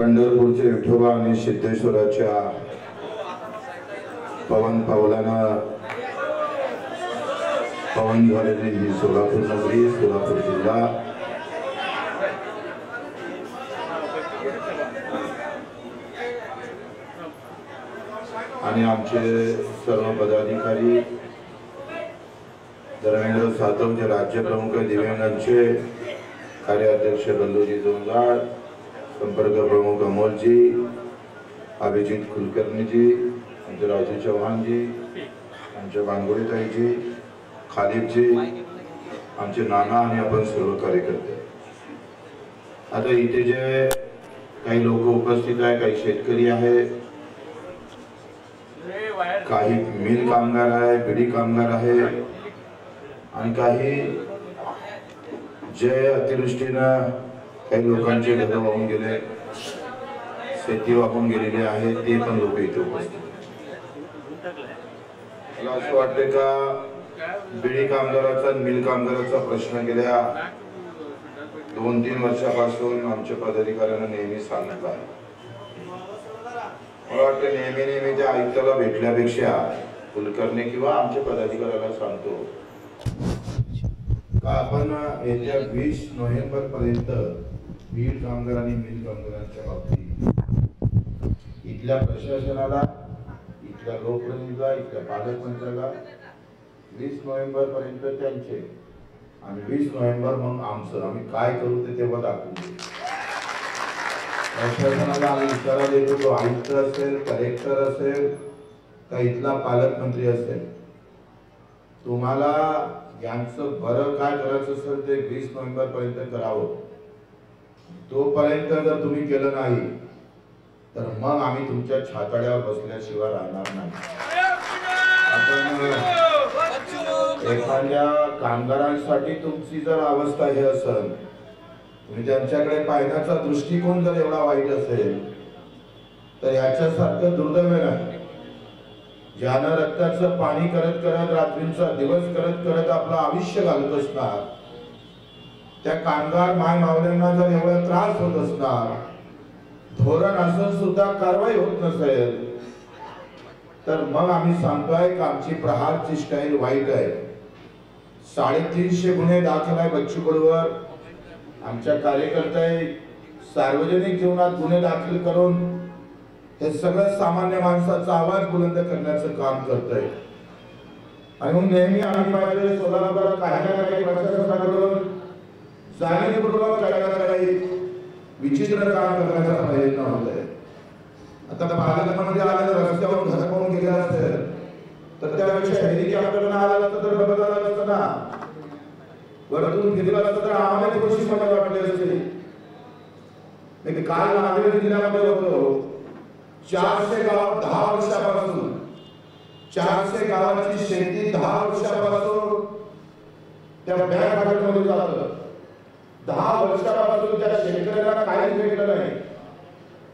पंढरपूरचे विठोबा आणि सिद्धेश्वराच्या पवन पावलानं पवन झालेली ही सोलापूर नगरी, सोलापूर जिल्हा आणि आमचे सर्व पदाधिकारी, धर्मेंद्र सातवचे राज्यप्रमुख, दिव्यांगांचे कार्याध्यक्ष बल्लूजी जोंगाड, संपर्क प्रमुख अमोलजी, अभिजित कुलकर्णीजी, आमचे राजू चव्हाणजी, आमचे बांगोळीताईजी, खालिदजी, आमचे नाना आणि आपण सर्व कार्यकर्ते. आता इथे जे काही लोक उपस्थित आहे, काही शेतकरी आहे, काही मिल कामगार आहे, बिडी कामगार आहे आणि काही जे अतिवृष्टीनं काही लोकांचे घर वाहून गेले, शेती वाहून गेलेली आहे, ते पण लोक इथे उपस्थित. मला असं वाटतं का बिडी कामगाराचा, मिल कामगाराचा प्रश्न गेल्या 2-3 वर्षापासून आमच्या पदाधिकाऱ्यांना नेहमी सांगितला आहे. मला वाटतं नेहमी त्या आयुक्ताला भेटल्यापेक्षा कुलकर्णी किंवा आमच्या पदाधिकाऱ्याला सांगतो का आपण येत्या 20 नोव्हेंबर पर्यंत बीड कामगार आणि मिल कामगारांच्या बाबतीत इथल्या प्रशासनाला, इथल्या लोकप्रतिनिधीला, इथल्या पालकमंत्र्याला 20 नोव्हेंबर पर्यंत त्यांचे आणि 20 नोव्हेंबर मग आमचं, आम्ही काय करू ते तेव्हा दाखवू. प्रशासनाला आम्ही इशारा देतो, तो आयुक्त असेल, कलेक्टर असेल का इथला पालकमंत्री असेल, तुम्हाला यांचं बरं काय करायचं असेल ते 20 नोव्हेंबर पर्यंत करावं. तोपर्यंत जर तुम्ही केलं नाही तर मग आम्ही तुमच्या छाताड्यावर बसल्याशिवाय राहणार नाही. आपण एखाद्या कामगारांसाठी तुमची जर अवस्था हे असेल, तुम्ही त्यांच्याकडे पाहण्याचा दृष्टिकोन जर एवढा वाईट असेल तर याच्यासारखं दुर्दैव नाही. ज्यानं रक्ताचं पाणी करत करत, रात्रींचा दिवस करत करत आपलं आयुष्य घालत असणार, त्या कामगार माय मावल्यांना जर एवढा त्रास होत असणार, धोरण असून सुद्धा कारवाई होत नसेल, तर मग आम्ही सांगतोय की आमची प्रहारची स्टाईल वाईट आहे. 350 गुन्हे दाखल आहे बच्चू कडूवर. आमच्या कार्यकर्ते सार्वजनिक जीवनात गुन्हे दाखल करून हे सगळं सामान्य माणसाचा आवाज बुलंद करण्याचं काम करतोय. आणि म्हणून नेहमी आम्ही पाहिजे सोलापुरात काही ना काही प्रशासनाकडून जाणीवपूर्वक काही ना काही विचित्र काम करण्याचा प्रयत्न होतोय. आता पालकमंत्री आले रस्त्यावरून घर पाहून गेले असेल तर त्यापेक्षा हेलिकॉप्टरनं आला तर बरं झालं असतं ना. वरतून गेलेला असतं तर आम्हाला खुशी मला वाटली असते. काल नांदेड जिल्ह्यामध्ये होतो, 400 गाव 10 वर्षापासून, 400 गावाची शेती 10 वर्षापासून त्या बँक खात्यामध्ये जातं. 10 वर्षापासून त्या शेतकऱ्यांना काहीच भेटलं नाही.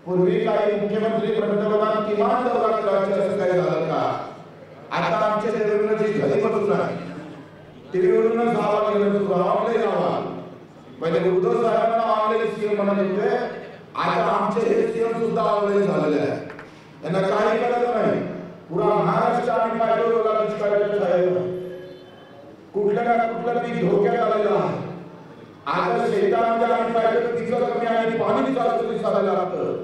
पूर्वी काही मुख्यमंत्री, पंतप्रधान किमान दौरा करायचे असं काही झालं का? आता आमच्या देवेंद्रजी घरी बसून आहे, टीव्हीवरूनच आवाज येतो, ऑनलाईन आवाज. पहिले उद्धव साहेबांना ऑनलाईन सीएम म्हणत होते, आता आमचे हे सीएम सुद्धा ऑनलाईन झालेले आहे. त्यांना काही कळत नाही. पुरा महाराष्ट्र आम्ही पाहिजे कुठलं ना कुठलं पीक धोक्यात आलेलं आहे. आता शेतामध्ये आम्ही पाहिजे पिकं कमी आणि पाणी चालू चालायला लागतं.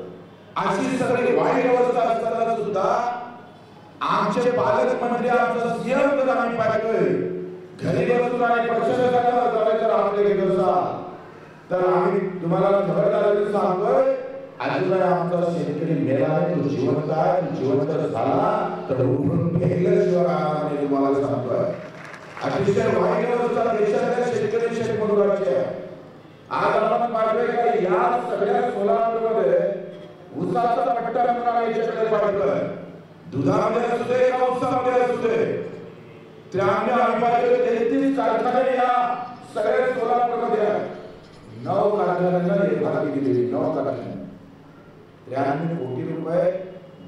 अशी सगळी वाईट अवस्था असताना सुद्धा आमचे पालकमंत्री, आमचा सीएम जर आम्ही पाहिजे घरी बसून आणि प्रशासनाला जर आपले गेलो तर आम्ही तुम्हाला खबरदारी सांगतोय, अजून आमचा शेतकरी मेला आहे, तो जिवंत आहे. जिवंत झाला तर उठून फेकल्याशिवाय तुम्हाला सांगतोय. अतिशय वाईट अवस्था देशातल्या शेतकरी शेतमजुराची आहे. आज आपण पाहिजे की या सगळ्या सोलापूरमध्ये ऊसाचा पट्टा म्हणून याच्याकडे पाहिजे, दुधामध्ये असू दे का ऊसामध्ये असू दे, त्यामुळे आम्ही पाहिजे 33 कारखाने या सगळ्या सोलापूरमध्ये आहेत. 9 कारखान्यांना भागी दिलेली, 9 कारखाने 93 कोटी रुपये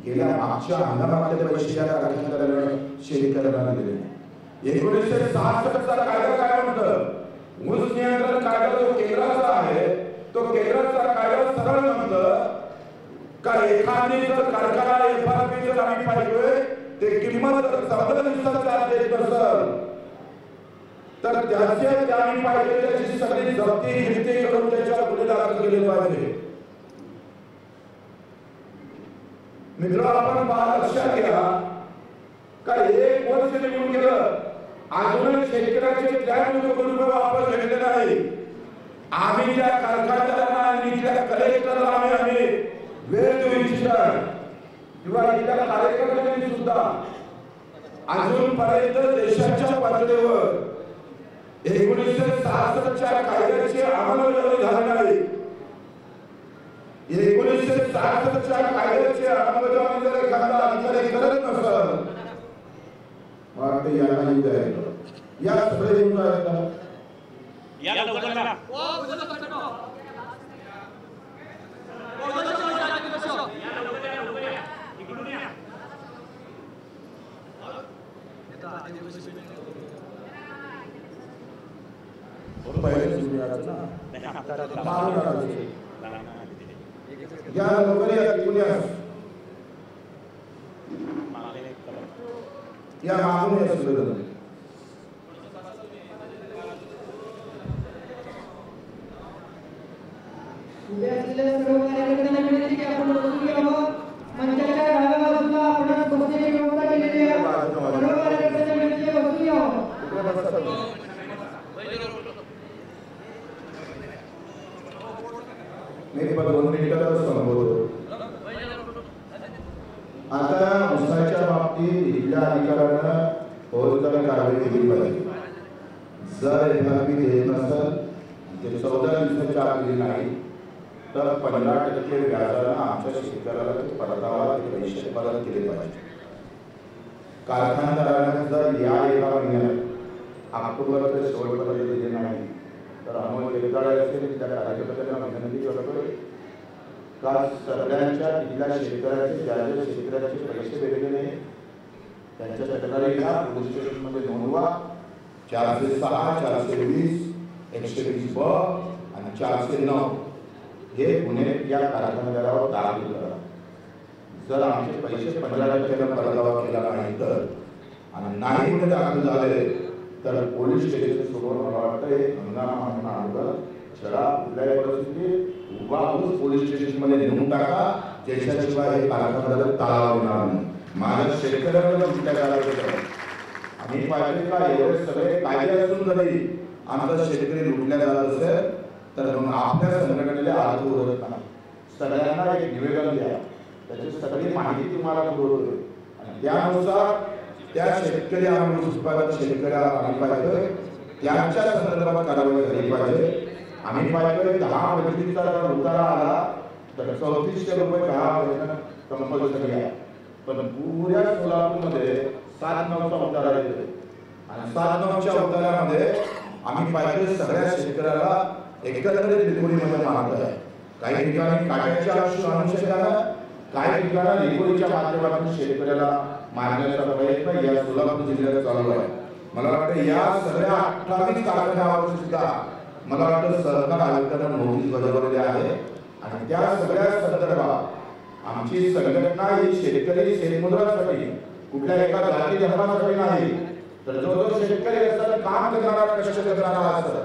गेल्या मागच्या हंगामामध्ये पैसे या कारखान्याला शेतकऱ्यांना दिले. 1966 चा कायदा काय म्हणतं? ऊस नियंत्रण कायदा जो केंद्राचा आहे, तो केंद्राचा कायदा सरळ म्हणतं तर त्याने पाहिजे त्याची सगळी जप्ती गिरती करून त्याच्या गुन्हे दाखल केले पाहिजे. मित्र आपण लक्षात घ्या का 1 वर्ष निघून गेलं अजून शेतकऱ्याचे 4 वापस भेटले नाही. आम्ही त्या कारखानदारांना आणि त्या कलेक्टरला आम्ही वेळ देऊ इच्छितात किंवा इथल्या कार्यकर्त्यांनी सुद्धा अजूनपर्यंत देशाच्या पातळीवर 1966च्या कायद्याची अंमलबजावणी झाली नाही. 1966च्या कायद्याची अंमलबजावणी जर एखादा अधिकारी करत नसेल मला वाटतं याला येऊ द्यायला या सगळे येऊन जायला या लवकर या मागून या सगळं आता उसाच्या बाबतीत इथल्या अधिकाऱ्यानं फौजदारी कारवाई केली पाहिजे. जर एखादी देत नसेल ते 14 दिवसाच्या आत दिली नाही तर 15% व्याजानं आमच्या शेतकऱ्याला परतावा पैसे परत केले पाहिजे. कारखानदाराने जर या एका महिन्यात ऑक्टोबरच्या शेवटपर्यंत दिले नाही तर अमोल वेगळा असेल त्या कार्यकर्त्यांना विनंती करतो का सगळ्यांच्या इथल्या शेतकऱ्याचे ज्या शेतकऱ्याचे पैसे भेटले नाही त्यांच्या तक्रारी घ्या, पोलीस स्टेशनमध्ये नोंदवा. 406, 420, 120 ब आणि 409 हे गुन्हे या कारखानदारावर दाखल करा. जर आमचे पैसे 15% परतावा केला नाही तर आणि नाही गुन्हे दाखल झाले तर पोलीस स्टेशन सोडून मला वाटतं एक हंगामा आंदोलन छडा कुठल्याही परिस्थितीत उभारून पोलीस स्टेशनमध्ये नेऊन टाका. ज्याच्याशिवाय हे कारखानदार ताळा होणार नाही. माझ्या शेतकऱ्यांना कुठल्या करायचं आम्ही पाहिजे का एवढे सगळे कायदे असून जरी आमचा शेतकरी लुटल्या जात असेल तर मग आपल्या संघटनेला अर्थ उरत नाही. सगळ्यांना एक निवेदन द्या, त्याची सगळी माहिती तुम्हाला पुरवतो आणि त्यानुसार त्या शेतकरी आम्ही उत्पादक शेतकऱ्याला आम्ही पाहिजे त्यांच्या संदर्भात कारवाई झाली पाहिजे. आम्ही पाहिजे 10 वर्षीचा जर उतारा आला तर 3400 रुपये 10 वर्षांना कंपल्सरी आहे. पण पुऱ्या सोलापूरमध्ये 7-9चा उतारा येतो आणि 7-9च्या उतारामध्ये आम्ही पाहिजे सगळ्या शेतकऱ्याला एकत्रित लिकोडीमध्ये मागत आहे. काही ठिकाणी काट्याच्या अनुषंगानं काही ठिकाणी लिकोडीच्या माध्यमातून शेतकऱ्याला मारण्याचा प्रयत्न या सोलापूर जिल्ह्यात चालू आहे. मला वाटतं या सगळ्या 28 कारखान्यावर सुद्धा मला वाटतं सरकार आयुक्तांना नोटीस बजावलेली आहे आणि त्या सगळ्या संदर्भात आमची संघटना ही शेतकरी शेतमजुरांसाठी कुठल्या एका जाती धर्मासाठी नाही तर जो शेतकरी असेल काम करणारा कष्ट करणारा असेल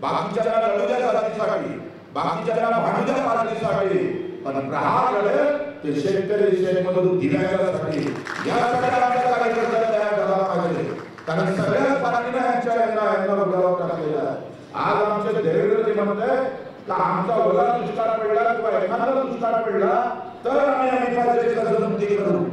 बाकीच्या लढूच्या जातीसाठी बाकीच्या भांडूच्या पार्टीसाठी पण प्रहार लढेल ते शेतकरी शेतमजूर दिव्यांगासाठी या सगळ्या आमच्या कार्यकर्त्यांना तयार झाला पाहिजे. कारण सगळ्याच पार्टीने यांना बोलावं टाकलेलं आहे. आज आमचे देवेंद्रजी म्हणत आहे का आमचा ओला दुष्काळ पडला किंवा एखादा दुष्काळ पडला तर आम्ही पाहिजे कर्जमुक्ती करू.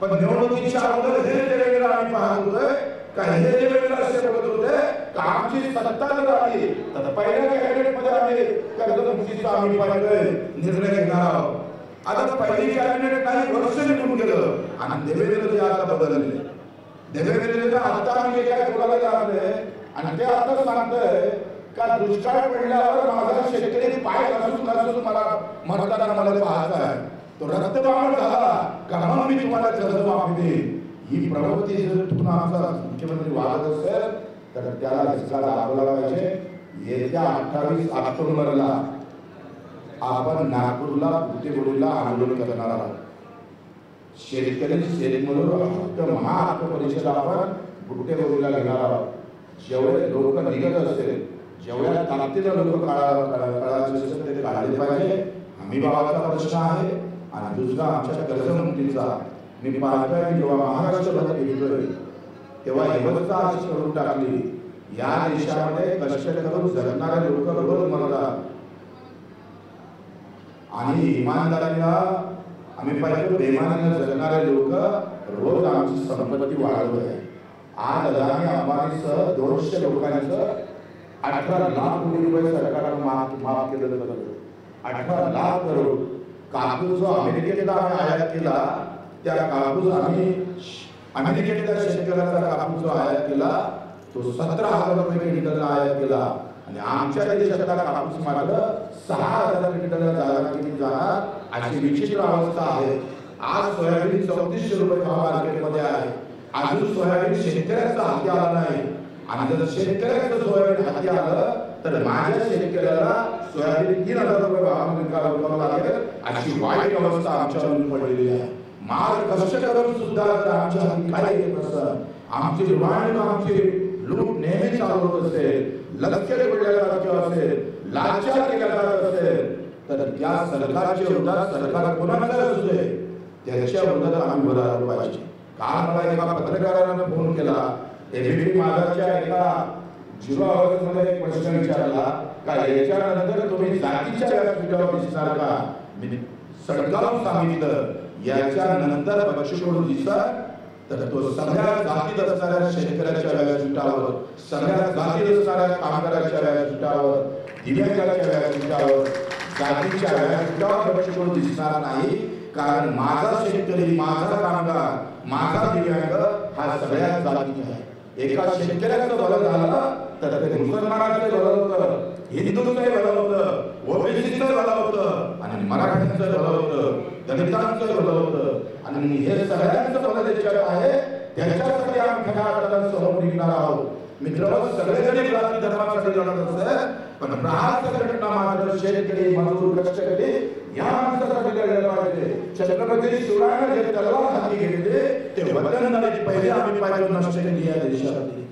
पण निवडणुकीच्या अगोदर हे देवेंद्र आम्ही पाहत होतोय का हे देवेंद्र असे बोलत होते का आमची सत्ता जर आली तर पहिल्या कॅबिनेटमध्ये आम्ही कर्जमुक्तीचा आम्ही पाहिजे निर्णय घेणार आहोत. आता पहिली कॅबिनेट काही वर्ष निघून गेलं आणि देवेंद्रजी आता बदलले. देवेंद्रजी आता आम्ही काय बोलायला लागले आणि ते आता सांगतोय का दुष्काळ पडल्यावर माझा शेतकरी पाय घासून मला मतदारांना मला पाहायचा आहे तो रक्तबाण झाला का मग मी तुम्हाला कर्जमाफी देईन. ही प्रवृत्ती जर तुम्ही आमचा मुख्यमंत्री वागत असेल तर त्याला हिस्सा दाखवला पाहिजे. येत्या 28 ऑक्टोबरला आपण नागपूरला बुद्धिबळीला आंदोलन करणार आहोत. शेतकरी शेतमजूर हक्क महाहक्क परिषद आपण बुट्टेबळीला घेणार आहोत. जेवढे लोक निघत असेल, जेवढ्या ताकदीनं लोक काढायचे असेल ते काढले पाहिजे. हमी भावाचा प्रश्न आहे आणि दुसरा आमच्या कर्जमुक्तीचा. मी पाहतोय की जेव्हा महाराष्ट्रात गेलोय तेव्हा व्यवस्था अशी करून टाकली, या देशामध्ये कष्ट करून जगणारे लोक रोज मरतात आणि इमानदारीला आम्ही पाहिजे बेमानाने जगणारे लोक रोज आमची संपत्ती वाढवत आहे. आज अदानी अंबानीसह 200 लोकांचं 18 लाख कोटी रुपये सरकारनं माफ केलं जातं. 18 लाख करोड. कापूस जो अमेरिकेला आयात केला, त्या कापूस आम्ही अमेरिकेतल्या शेतकऱ्याचा कापूस जो आयात केला तो 17,000 रुपये क्विंटलला आयात केला आणि आमच्या देशातला कापूस मात्र 6,000 क्विंटलला जाणार अशी विचित्र अवस्था आहे. आज सोयाबीन 3400 रुपये भाव मार्केटमध्ये आहे. अजून सोयाबीन शेतकऱ्याचा हाती आला नाही आणि जर शेतकऱ्याचं सोयाबीन हाती आलं तर माझ्या शेतकऱ्याला सोयाबीन 3,000 रुपये भाव विकावं लागेल अशी वाईट अवस्था आमच्यावर पडलेली आहे. माल कष्ट करून सुद्धा जर आमच्या हाती काही येत नसतं, आमची लुबाडणूक आमची लूट नेहमी चालू होत असेल, लक्ष्य पडलेला असेल, लाचार केला जात असेल तर त्या सरकारच्या विरोधात सरकार कोणाला असू दे त्याच्या विरोधात आम्ही उभं राहिलो पाहिजे. काल मला एका पत्रकारानं फोन केला, एबीपी माझाच्या एका 0 ऑगस्टमध्ये एक प्रश्न विचारला का याच्यानंतर तुम्ही जातीच्या व्यासपीठावर दिसणार का? मी सडकावून सांगितलं याच्यानंतर बक्षीकडून दिसत तर तो सगळ्या जातीत असणाऱ्या शेतकऱ्याच्या व्यासपीठावर, सगळ्या जातीत असणाऱ्या कामगाराच्या व्यासपीठावर, दिव्यांगाच्या व्यासपीठावर, जातीच्या व्यासपीठावर बक्षीकडून दिसणार नाही. कारण माझा शेतकरी, माझा कामगार, माझा दिव्यांग हा सगळ्या जाती आहे. एका शेतकऱ्याचं भलं झालं तर ते मुसलमानाचं भलं होतं, हिंदूचं भलं होतं, ओबीसीचं भलं होतं आणि मराठ्यांचं भलं होतं, दलितांचं भलं होतं आणि हे सगळ्यांचं भलं ज्याच्यात आहे त्याच्यासाठी आम्ही खऱ्या अर्थानं समोर निघणार आहोत. मित्रांनो, सगळेजण जाती धर्मासाठी लढत असतात पण राहत संघटना मात्र शेतकरी, मजूर, कष्टकरी या माणसासाठी लढायला पाहिजे. छत्रपती शिवरायांनी जे तलवार हाती घेतली ते वतनदारी पहिले आम्ही पाहिजे नष्ट केली या देशामध्ये.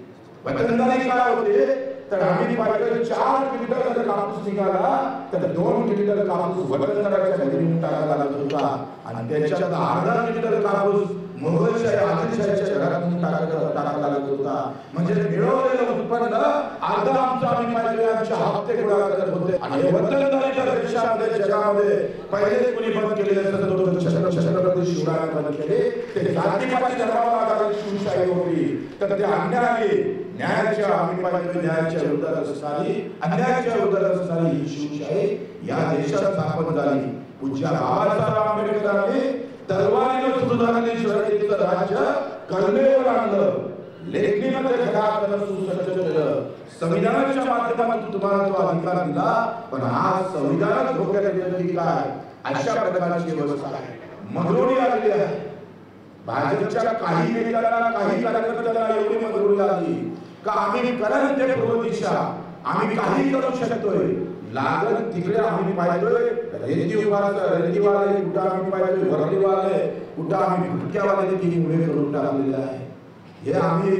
वतनदारी काय होते तर आम्ही पाहिजे 4 क्विंटल जर कापूस निघाला तर 2 क्विंटल कापूस वतनदाराच्या घरी नेऊन टाकायला लागत होता आणि त्याच्यात अर्धा क्विंटल कापूस मुघलशाही आदिलशाहीच्या घरात नेऊन टाकायला लागत होता. म्हणजे मिळवलेलं उत्पन्न अर्धा आमचं आम्ही पाहिजे आमचे हप्ते गोळा करत होते. आणि वतनदारीच्या देशामध्ये जगामध्ये पहिले कोणी बंद केले छत्रपती शिवरायांनी बंद केले. ते जातीपाती धर्मावर आधारित शिवशाही होती तर ते अन्यायी न्यायाच्या आम्ही पाहिजे न्यायाच्या विरोधात असणारी, अन्यायाच्या विरोधात असणारी ही शिवशाही या देशात स्थापन झाली. पूज्य बाबासाहेब आंबेडकरांनी तलवारीनं सुधारले शिवशाहीचं राज्य कलमेवर आणलं, लेखणीमध्ये घरात सुसज्ज केलं, संविधानाच्या माध्यमातून तुम्हाला तो अधिकार दिला. पण आज संविधान धोक्यात येतं की काय अशा प्रकारची व्यवस्था आहे. मगरुरी आलेली आहे. भाजपच्या काही नेत्यांना, काही कार्यकर्त्यांना एवढी मगरुरी आली का आम्ही करत ते पूर्व दिशा आम्ही काही करू शकतोय. लागत तिकडे आम्ही पाहितोय रेतीवाले कुठं आम्ही पाहितोय, वरतीवाले कुठं आम्ही फुटक्यावाले ती उभे करून टाकलेले आहे. हे आम्ही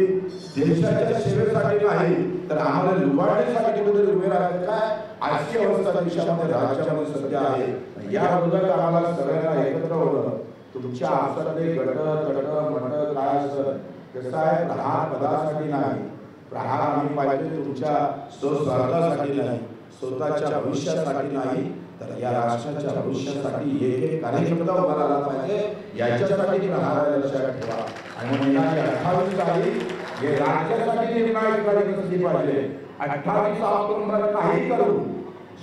देशाच्या सेवेसाठी नाही तर आम्हाला लुबाडण्यासाठी कुठेतरी उभे राहायचं काय अशी अवस्था देशामध्ये राज्यामध्ये सध्या आहे. या विरोधात आम्हाला सगळ्यांना एकत्र होणं, तुमच्या आसपासले गट तट मट काय असतं कसं आहे, प्रहार पदासाठी नाही, प्रहार आम्ही पाहिजे तुमच्या स्वार्थासाठी नाही, स्वतःच्या भविष्यासाठी नाही तर या राष्ट्राच्या भविष्यासाठी एक कार्यकर्ता उभा राहिला पाहिजे. याच्यासाठी प्रहाराला लक्षात ठेवा. आणि महिन्याची 28 तारीख हे राज्यासाठी निर्णायक तारीख असली पाहिजे. 28 ऑक्टोबर काही करू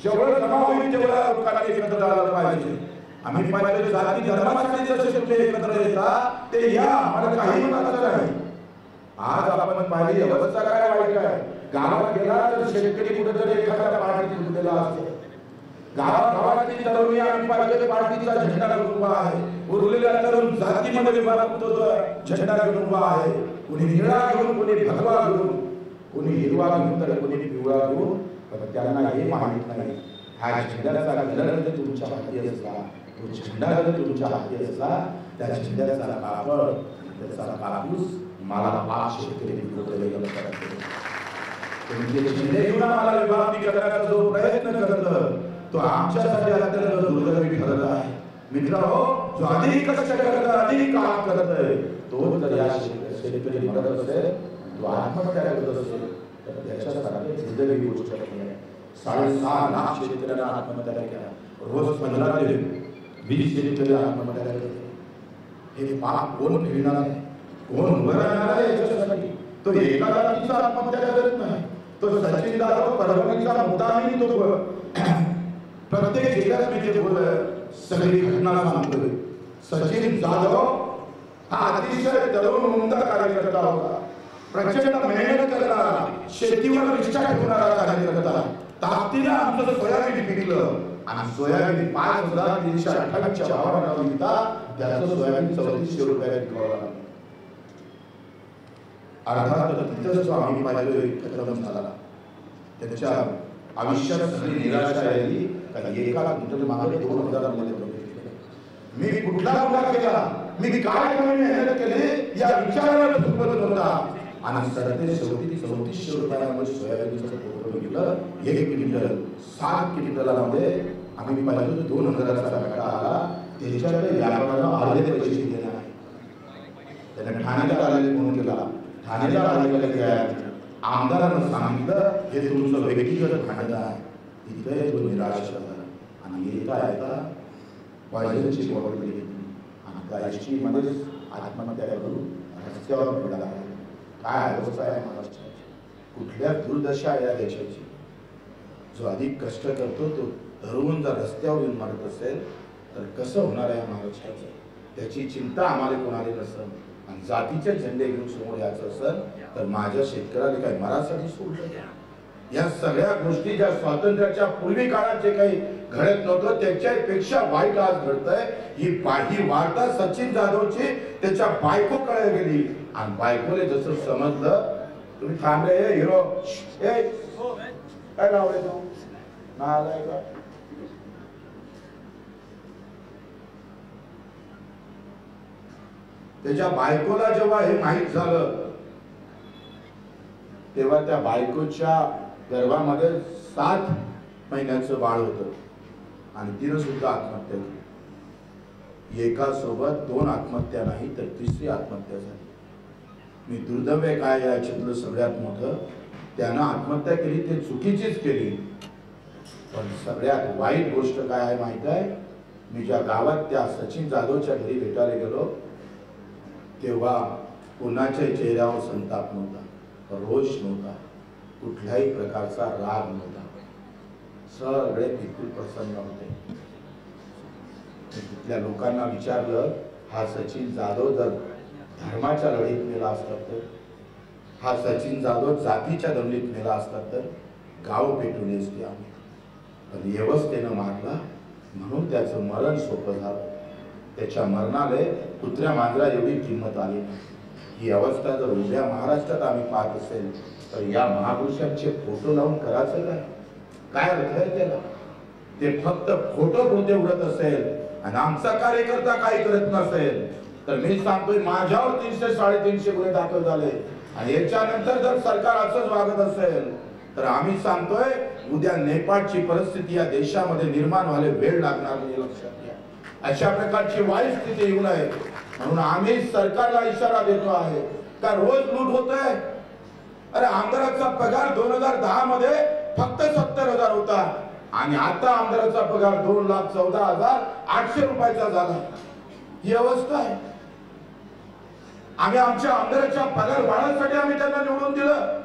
जेवढं जमा होईल तेवढ्या लोकांनी एकत्र झालं पाहिजे. आम्ही पाहिजे जाती धर्मासाठी जसे तुम्ही एकत्र येता ते या, मला काही म्हणायचं नाही. आज आपण पाहिली अवस्था काय वाईट आहे. गावात गेला तर शेतकरी कुठेतरी एखाद्या पार्टीत गुंतलेला असतो. गावागावातील तरुणी आम्ही पाहिजे पार्टीचा झेंडा घेऊन उभा आहे. उरलेल्या तरुण जातीमध्ये विभागून झेंडा घेऊन उभा आहे. कुणी निळा घेऊन, कुणी भगवा घेऊन, कुणी हिरवा घेऊन तर कुणी पिवळा घेऊन. पण त्यांना हे माहित नाही हा झेंड्याचा कलर जर तुमच्या हाती असला, तो झेंडा जर तुमच्या हाती असला, त्या झेंड्याचा कापड त्याचा कापूस मला 5 शेतकरी विकत आम्हाला विभागणी करण्याचा जो प्रयत्न करतो तो आमच्यासाठी अत्यंत दुर्दैवी ठरत आहे. मित्रांनो, जो अधिक कष्ट करत अधिक काम करत आहे तो जर या शेतकरी मरत असेल, तो आत्महत्या करत असेल तर त्याच्यासाठी दुर्दैवी गोष्ट आहे. 6.5 लाख शेतकऱ्यांना आत्महत्या केल्या. रोज 15 ते 20 शेतकरी आत्महत्या करतात. हे पाप कोण फिरणार आहे? कोण उभं राहणार आहे याच्यासाठी? तो एका रात्रीचा आत्महत्या करत नाही. तो सचिन जाधव परभणीचा मुद्दाही तो प्रत्येक जिल्ह्यात मी ते सगळी घटना सांगतोय. सचिन जाधव हा अतिशय तरुण उमदा कार्यकर्ता होता. प्रचंड मेहनत करणारा, शेतीवर निष्ठा ठेवणारा कार्यकर्ता. ताकदीने आमचं सोयाबीन पिकलं आणि सोयाबीन 5,328 च्या भावानं विकता त्याचं सोयाबीन 3400 रुपयाला विकावं लागलं. अर्थात तिथंच जो आम्ही पाहिलोय खतम झाला. त्याच्या आयुष्यात सगळी निराशा आली. एका क्विंटल मागे 2,000 मध्ये मी कुठला गुन्हा केला, मी काय मेहनत केली या विचारावर झुकत होता आणि सरते शेवटी 3400 रुपयामध्ये सोयाबीनचं पोतं विकलं. 1 क्विंटल 7 क्विंटलामध्ये आम्ही पाहिलं 2,000चा घाटा आला. त्याच्याकडे व्यापाऱ्याला अर्धे पैसे दिले नाही. त्याने ठाण्याला आलेले फोन केला. ठाण्याला आलेले आमदारांना सांगितलं हे तुमचं व्यक्तिगत भांडण आहे. तिथे तो निराश झाला आणि येता पॉयझनची बॉटल घेतली आणि गायची मध्ये आत्महत्या करून रस्त्यावर पडला. काय अवस्था आहे महाराष्ट्राची? कुठल्या दुर्दशा या देशाची? जो अधिक कष्ट करतो तो धरून जर रस्त्यावर येऊन मारत असेल तर कसं होणार आहे महाराष्ट्राचं? त्याची चिंता आम्हाला कोणाला नसेल आणि जातीचे झेंडे घेऊन समोर यायचं असेल तर माझ्या शेतकऱ्याने काही मरासाठी सोडलं? या सगळ्या गोष्टी ज्या स्वातंत्र्याच्या पूर्वी काळात जे काही घडत नव्हतं त्याच्यापेक्षा वाईट आज घडतंय. ही वार्ता सचिन जाधवची त्याच्या बायको कळे गेली आणि बायकोले जसं समजलं तुम्ही थांबले हिरो काय लावले तो नालाय का त्याच्या बायकोला जेव्हा हे माहित झालं तेव्हा त्या बायकोच्या गर्भामध्ये 7 महिन्याचं बाळ होतं आणि तिनं सुद्धा आत्महत्या केली. एका सोबत 2 आत्महत्या नाही तर 3री आत्महत्या झाली. मी दुर्दैव काय याच्यातलं सगळ्यात मोठं त्यानं आत्महत्या केली ते चुकीचीच केली. पण सगळ्यात वाईट गोष्ट काय आहे माहित आहे? मी ज्या गावात त्या सचिन जाधवच्या घरी भेटायला गेलो तेव्हा कोणाच्या चेहऱ्यावर संताप नव्हता, रोष नव्हता, कुठल्याही प्रकारचा राग नव्हता. सगळे बिलकुल प्रसन्न होते. तिथल्या लोकांना विचारलं हा सचिन जाधव जर धर्माच्या लढीत मेला असता तर, हा सचिन जाधव जातीच्या दंगलीत मेला असता तर गाव पेटून असते आम्ही. पण व्यवस्थेनं मारला म्हणून त्याचं मरण सोपं झालं. त्याच्या मरणाला कुत्र्या मांजरा एवढी किंमत आली. ही अवस्था जर उद्या महाराष्ट्रात आम्ही पाहत असेल तर या महापुरुषांचे फोटो लावून करायचं काय अर्थ आहे त्याला? ते फक्त फोटो पुरते उडत असेल आणि आमचा कार्यकर्ता काही करत नसेल तर मी सांगतोय माझ्यावर 300-350 गुन्हे दाखल झाले आणि याच्यानंतर जर सरकार असंच वागत असेल तर आम्ही सांगतोय उद्या नेपाळची परिस्थिती या देशामध्ये निर्माण व्हायला वेळ लागणार नाही. लक्षात घ्या. अशा प्रकारची वाईट स्थिती येऊ नये म्हणून आम्ही सरकारला इशारा देतो आहे का रोज लूट होत आहे. अरे आमदाराचा पगार 2010 मध्ये फक्त 70,000 होता आणि आता आमदाराचा पगार 2,14,800 रुपयाचा झाला. ही अवस्था आहे. आम्ही आमच्या आमदाराच्या पगार वाढवण्यासाठी आम्ही त्यांना निवडून दिलं.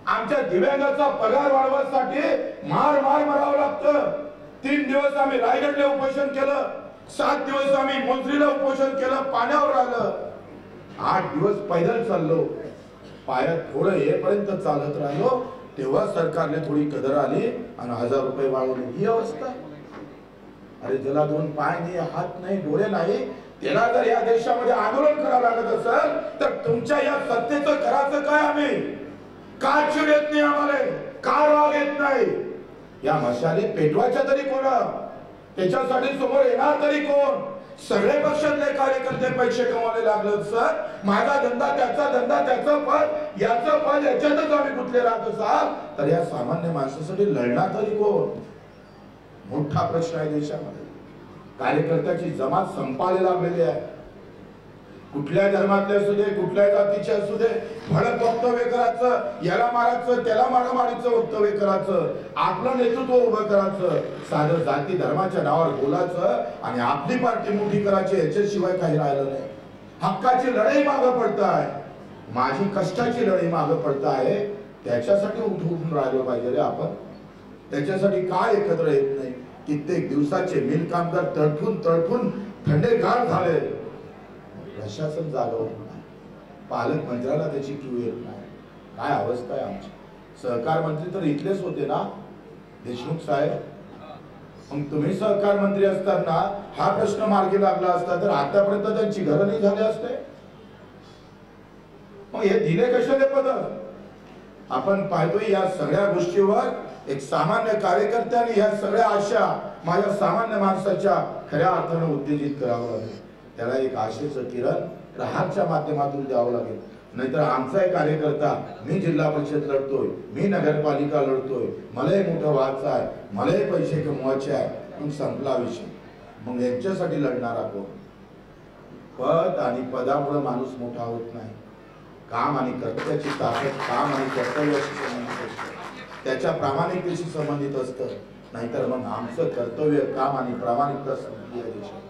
आमच्या दिव्यांगाचा पगार वाढवण्यासाठी मार मारावं लागतं. 3 दिवस आम्ही रायगडला उपोषण केलं, 7 दिवस आम्ही मोजरीला उपोषण केलं, पाण्यावर आलं, 8 दिवस पैदल चाललो, पायात थोडं येपर्यंत चालत राहिलो. तेव्हा सरकारने थोडी कदर आली आणि 1000 रुपये वाढवले. ही अवस्था. अरे ज्याला 2 पाय नाही, हात नाही, डोळे नाही, त्याला जर या देशामध्ये आंदोलन करावं लागत असेल तर तुमच्या या सत्तेचं करायचं काय? आम्ही का चिड येत नाही आम्हाला? का राग येत नाही? या मशाली पेटवायच्या तरी कोण? त्याच्यासाठी समोर येणार तरी कोण? सगळे पक्षातले कार्यकर्ते पैसे कमवायला लागले सर, माझा धंदा त्याचं पद याचं पद याच्यातच आम्ही गुंतले राहतो साहेब, तर या सामान्य माणसासाठी लढणार तरी कोण? मोठा प्रश्न आहे देशामध्ये. कार्यकर्त्याची जमात संपायला लागलेली आहे. कुठल्या धर्मातले असू दे, कुठल्या जातीचे असू दे, भडक वक्तव्य करायचं, याला मारायचं त्याला मारामारीचं वक्तव्य करायचं, आपलं नेतृत्व उभं करायचं, साधं जाती धर्माच्या नावावर बोलायचं आणि आपली पार्टी मोठी करायची, याच्याशिवाय काही राहिलं नाही. हक्काची लढाई मागं पडताय, माझी कष्टाची लढाई मागं पडताय, त्याच्यासाठी उठून राहिलो पाहिजे रे आपण. त्याच्यासाठी काय एकत्र येत नाही? कित्येक दिवसाचे मिल कामगार तडफून थंडेगार झाले, प्रशासन जागा होत नाही, पालकमंत्र्याला त्याची क्यू येत नाही. काय अवस्था आहे आमची. सहकार मंत्री तर इथलेच होते ना देशमुख साहेब, मग तुम्ही सहकार मंत्री असताना हा प्रश्न मार्गी लागला असता तर आतापर्यंत त्यांची घरं नाही झाले असते. मग हे दिले कशाले पद? आपण पाहतोय या सगळ्या गोष्टीवर एक सामान्य कार्यकर्त्याने या सगळ्या आशा माझ्या सामान्य माणसाच्या खऱ्या अर्थाने उत्तेजित करावं लागेल. त्याला एक आशेचं किरण प्रहारच्या माध्यमातून द्यावं लागेल. नाहीतर आमचा एक कार्यकर्ता, मी जिल्हा परिषद लढतोय, मी नगरपालिका लढतोय, मलाही मोठं व्हायचं आहे, मलाही पैसे कमवायचे आहे, मग संपला विषय. मग यांच्यासाठी लढणारा कोण? पद आणि पदामुळे माणूस मोठा होत नाही. काम आणि कर्तव्याची ताकद काम आणि कर्तव्याशी संबंधित असतं, त्याच्या प्रामाणिकतेशी संबंधित असतं. नाहीतर मग आमचं कर्तव्य काम आणि प्रामाणिकता संबंधी आहे.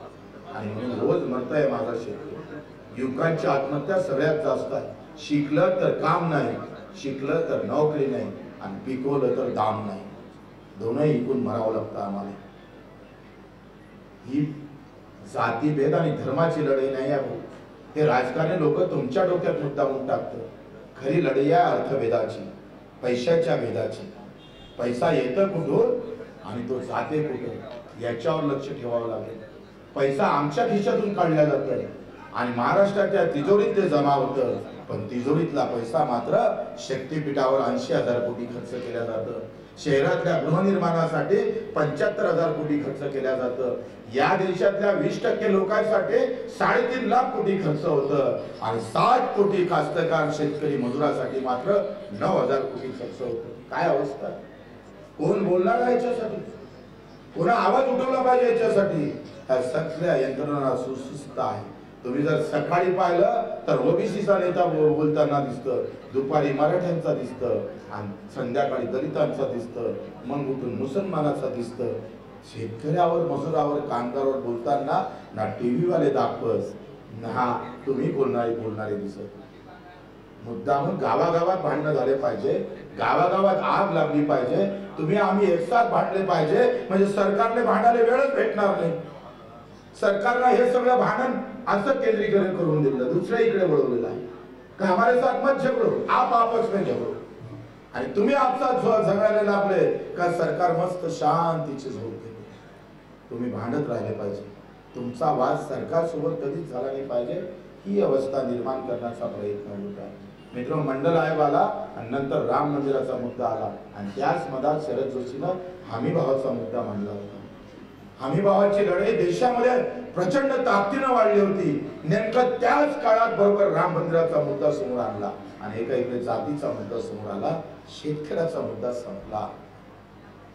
आणि म्हणून रोज म्हणतोय माझा शेतकरी, युवकांची आत्महत्या सगळ्यात जास्त आहे. शिकलं तर काम नाही, शिकलं तर नोकरी नाही, आणि पिकवलं तर दाम नाही. दोनही इकून मरावं लागतं आम्हाला. ही जातीभेद आणि धर्माची लढाई नाही आहे. हे राजकारणी लोक तुमच्या डोक्यात मुद्दामून टाकतात. खरी लढाई आहे अर्थभेदाची, पैशाच्या भेदाची. पैसा येतं कुठून आणि तो जाते कुठून, याच्यावर लक्ष ठेवावं लागेल. पैसा आमच्या खिशातून काढला जातो आणि महाराष्ट्राच्या तिजोरीत ते जमा होतं, पण तिजोरीतला पैसा मात्र शक्तीपीठावर 80,000 कोटी खर्च केला जातं. शहरातल्या गृहनिर्माणासाठी 75,000 कोटी खर्च केला जातं. या देशातल्या 20% लोकांसाठी 3.5 लाख कोटी खर्च होतं आणि 60 कोटी कास्तकार शेतकरी मजुरासाठी मात्र 9,000 कोटी खर्च होतं. काय अवस्था? कोण बोलणार आहे याच्यासाठी? कोणा आवाज उठवला पाहिजे याच्यासाठी? या सगळ्या यंत्रणा सुस्थित आहे. तुम्ही जर सकाळी पाहिलं तर ओबीसीचा नेता बोलताना दिसतं, दुपारी मराठ्यांचा दिसतं आणि संध्याकाळी दलितांचा दिसतं, मग उठून मुसलमानाचा दिसतं. शेतकऱ्यावर मजुरावर कामगारावर बोलताना ना टीव्ही वाले दाखवत ना तुम्ही बोलणारे दिसत. मुद्दामून गावागावात भांडणं झाले पाहिजे, गावागावात आग लागली पाहिजे, तुम्ही आम्ही एकसाथ भांडले पाहिजे, म्हणजे सरकारने भांडायला वेळच भेटणार नाही. सरकारला हे सगळं भांडण असं केंद्रीकरण करून दिलं, दुसऱ्या इकडे वळवलेलं आहे का हमारे साथ मत झगडो, आप आपस में झगडो. आणि तुम्ही आपसात झगडायला लागले का सरकार मस्त शांतीची झोप घेते. तुम्ही भांडत राहिले पाहिजे. तुमचा वाद सरकार सोबत कधीच झाला नाही पाहिजे, ही अवस्था निर्माण करण्याचा प्रयत्न होत आहे. मित्र, मंडल आयोग आला आणि नंतर राम मंदिराचा मुद्दा आला आणि त्याच मधात शरद जोशीनं हमी भावाचा मुद्दा मांडला होता. हमी भावाची लढाई देशामध्ये प्रचंड ताकदीनं वाढली होती. नेमकं त्याच काळात बरोबर राम मंदिराचा मुद्दा समोर आणला आणि एका इकडे जातीचा मुद्दा समोर आला, शेतकऱ्याचा मुद्दा संपला.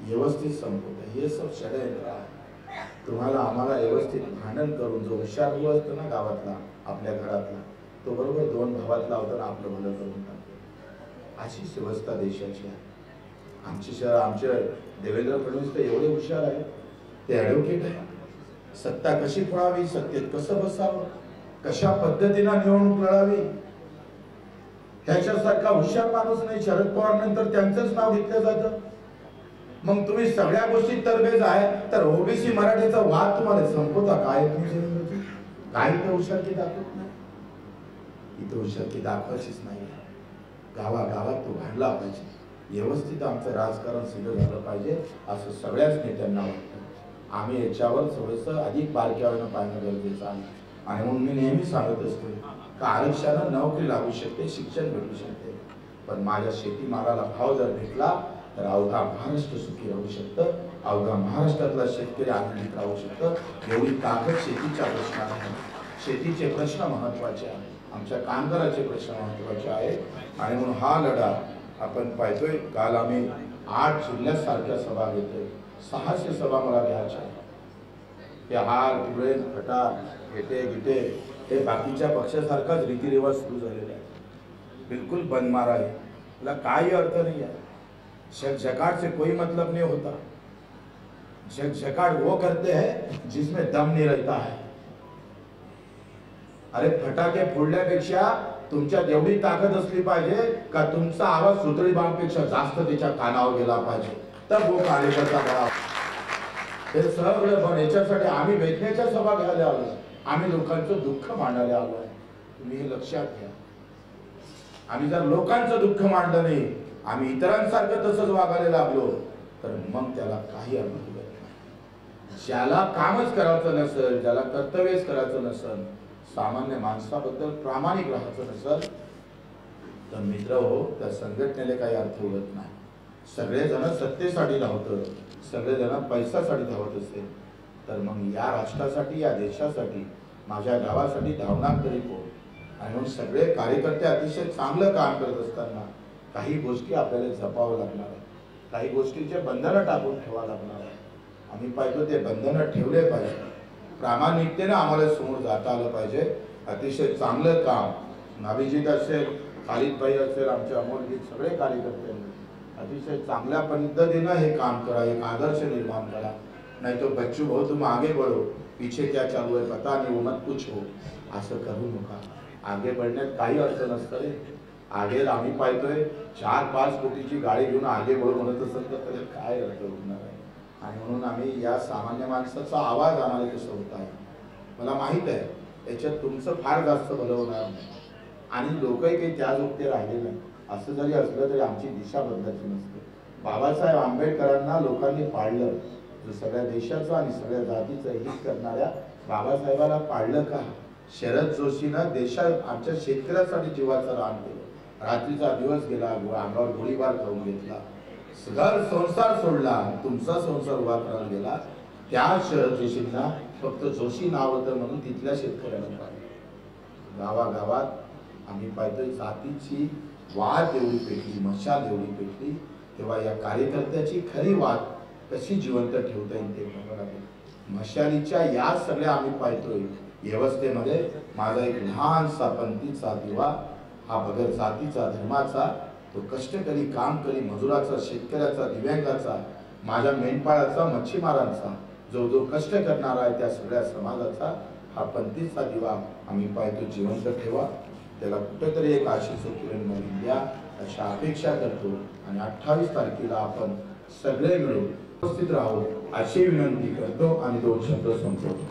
व्यवस्थित संपवलं. हे सब षडयंत्र आहे. तुम्हाला आम्हाला व्यवस्थित भांडण करून जो हुशार भाऊ असतो ना गावातला, आपल्या घरातला, तो बरोबर 2 भावातला होता आपलं भलं करून टाकतो. अशीच व्यवस्था देशाची आहे. आमचे देवेंद्र फडणवीस तर एवढे हुशार आहे, ते ॲडव्होकेट आहे. सत्ता कशी पळावी, सत्तेत कसं बसावं, कशा पद्धतीनं निवडणूक लढावी, त्याच्यासारखा हुशार माणूस नाही. शरद पवार नंतर त्यांचंच नाव घेतलं जातं. मग तुम्ही सगळ्या गोष्टी तरबेज आहे, तर ओबीसी मराठीचा वाद तुम्हाला संपवता काय? काही तर हुशारकी दाखवत नाही. इथं हुशारकी दाखवायचीच नाही. गावागावात तो भांडला पाहिजे. व्यवस्थित आमचं राजकारण सिद्ध झालं पाहिजे असं सगळ्याच नेत्यांना वाटतं. आम्ही याच्यावर थोडंसं अधिक बारकाईनं पाहणं गरजेचं आहे. आणि म्हणून मी नेहमी सांगत असतो का आरक्षणानं नोकरी लागू शकते, शिक्षण भेटू शकते, पण माझ्या शेतीमालाला भाव जर भेटला तर अवघा महाराष्ट्र सुखी राहू शकतं, अवघा महाराष्ट्रातला शेतकरी आनंदित राहू शकतं। एवढी ताकद शेतीच्या प्रश्नात आहे। शेतीचे प्रश्न महत्वाचे आहेत, आमच्या कामगाराचे प्रश्न महत्वाचे आहेत आणि म्हणून हा लढा आपण पाहतोय। काल आम्ही 8 जिल्ह्यासारख्या सभा घेतोय, 600 सभा मला घ्यायच्या आहेत। हे हार पुढे फटा घेते गिटे हे बाकीच्या पक्षासारखाच रीतिरिवाज सुरू झालेला आहे, बिल्कुल बनमारा आहे, त्याला काही अर्थ नहीं है। झकाट से कोई मतलब नहीं होता, झकाट वो करते हैं जिसमें दम नहीं रहता है। अरे फटाके फोडल्यापेक्षा तुमच्यात एवढी ताकद असली पाहिजे का तुमचा आवाज सुतळी बांबपेक्षा जास्त त्याच्या कानावर गेला पाहिजे, तर वो कार्यकर्ता बळा। हे सगळं पण याच्यासाठी आम्ही वेदनेच्या सभा घ्यायला आलो, आम्ही लोकांचं दुःख मांडायला आलो आहे। तुम्ही हे लक्षात घ्या, आम्ही जर लोकांचं दुःख मांडलं नाही, आम्ही इतरांसारखं तसंच वागायला लागलो तर मग त्याला काही अर्थ नाही। ज्याला कामच करायचं नसेल, ज्याला कर्तव्यच करायचं नसेल, सामान्य माणसाबद्दल प्रामाणिक राहायचं नसेल, तर मित्र हो त्या संघटनेला काही अर्थ उरत नाही। सगळेजण सत्तेसाठी धावतात, सगळेजण पैशासाठी धावत असेल तर मग या राष्ट्रासाठी, या देशासाठी, माझ्या गावासाठी धावणार तरी कोण? आणि म्हणून सगळे कार्यकर्ते अतिशय चांगलं काम करत असताना काही गोष्टी आपल्याला जपावं लागणार आहे, काही गोष्टींचे बंधनं टाकून ठेवावं लागणार आहे। आम्ही पाहिजे ते बंधनं ठेवले पाहिजे, प्रामाणिकतेने आम्हाला समोर जाता आलं पाहिजे। अतिशय चांगलं काम नाभिजीत असेल, खालिदभाई असेल, आमचे अमोलजीत, सगळे कार्यकर्ते अतिशय चांगल्या पद्धतीनं हे काम करा, एक आदर्श निर्माण करा। नहीं तो बच्चू भाऊ तुम आगे बढ़ो, पीछे क्या चालू है पता नहीं, वो मत कुछ हो, असं करू नका। आगे बढ़ण्यात काही अर्थ नसतं रे। आगे आम्ही पाहतोय 4-5 कोटीची गाडी घेऊन आगे बढ़ो म्हणत असेल तर त्याला काय अर्थ होणार आहे? आणि म्हणून आम्ही या सामान्य माणसाचा आवाज आम्हाला कसं होत आहे मला माहित आहे, याच्यात तुमचं फार जास्त भलं होणार नाही आणि लोकही काही त्या जोगते राहिले नाही। असं जरी असलं तरी आमची दिशा बदलायची नसते। बाबासाहेब आंबेडकरांना लोकांनी पाळलं, जो सगळ्या देशाचं आणि सगळ्या जातीचं हित करणाऱ्या बाबासाहेबाला पाळलं का? शरद जोशीनं देशात आमच्या शेतकऱ्यासाठी जीवाचं रान केलं, रात्रीचा दिवस गेला, अंगावर गोळीबार करून घेतला, घर संसार सोडला, तुमचा संसार उभा करायला गेला। त्या शरद जोशींना फक्त जोशी नाव होतं म्हणून तिथल्या शेतकऱ्यांना पाळलं। गावागावात आम्ही पाहतोय जातीची वाद एवढी पेटली, मशाल एवढी पेटली, तेव्हा या कार्यकर्त्याची खरी वाद कशी जिवंत ठेवता येईल ते बघावं लागेल। मशालीच्या या सगळ्या आम्ही पाहतोय व्यवस्थेमध्ये माझा एक लहानसा पंथीचा दिवा, हा बगर जातीचा, धर्माचा, तो कष्टकरी, कामकरी, मजुराचा, शेतकऱ्याचा, दिव्यांगाचा, माझ्या मेंढपाळाचा, मच्छीमारांचा, जो जो कष्ट करणारा आहे त्या सगळ्या समाजाचा हा पंथीचा दिवा आम्ही पाहतो जिवंत ठेवा, त्याला कुठेतरी एक आशेचं किरण मिळून द्या अशा अपेक्षा करतो। आणि 28 तारखेला आपण सगळे मिळून उपस्थित राहू अशी विनंती करतो आणि 2 शब्द संपवतो।